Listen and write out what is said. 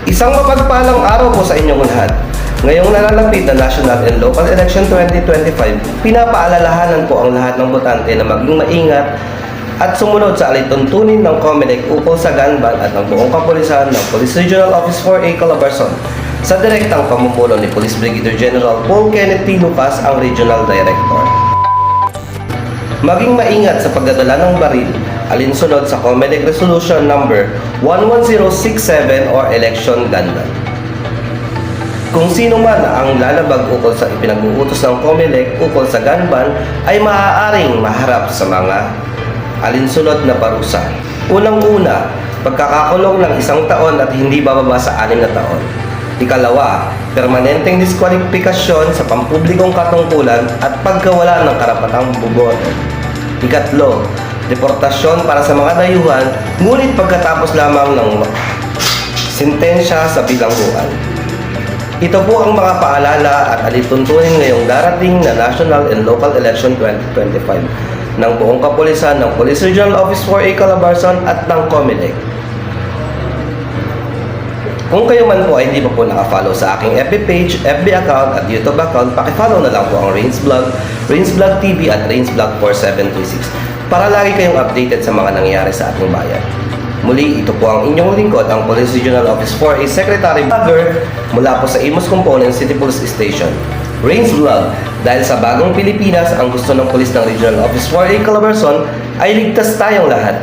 Isang mapagpalang araw po sa inyong lahat. Ngayong nalalapit na National and Local Election 2025, pinapaalalahanan po ang lahat ng botante na maging maingat at sumunod sa alituntunin ng COMELEC ukol sa gun-ban at ng buong kapulisan ng Police Regional Office 4A Calabarzon sa direktang pamumuno ni Police Brigadier General Paul Kenneth T. Lucas, ang Regional Director. Maging maingat sa pagdadala ng baril, alinsunod sa COMELEC Resolution Number 11067 or Election Gun Ban. Kung sino man ang lalabag ukol sa ipinag-uutos ng COMELEC ukol sa gun ban ay maaaring maharap sa mga alinsunod na parusa. Unang-una, pagkakakulong ng 1 taon at hindi bababa sa 6 na taon. Ikalawa, permanenteng diskwalifikasyon sa pampublikong katungkulan at pagkawala ng karapatang bumoto. Ikatlo, deportasyon para sa mga dayuhan, ngunit pagkatapos lamang ng sentensya sa bilangguan. Ito po ang mga paalala at alituntunin ngayong darating na National and Local Election 2025 ng buong kapulisan ng Police Regional Office 4A Calabarzon at ng COMELEC. Kung kayo man po ay hindi pa po nakafollow sa aking FB page, FB account at YouTube account, pakifollow na lang po ang Rains Vlog TV at Rains Vlog 4736 para lagi kayong updated sa mga nangyayari sa ating bayan. Muli, ito po ang inyong lingkod, ang Police Regional Office 4A Secretary Vlogger mula po sa Imus Component City Police Station. Rains Vlog, dahil sa bagong Pilipinas, ang gusto ng Police ng Regional Office 4A Calabarzon ay ligtas tayong lahat.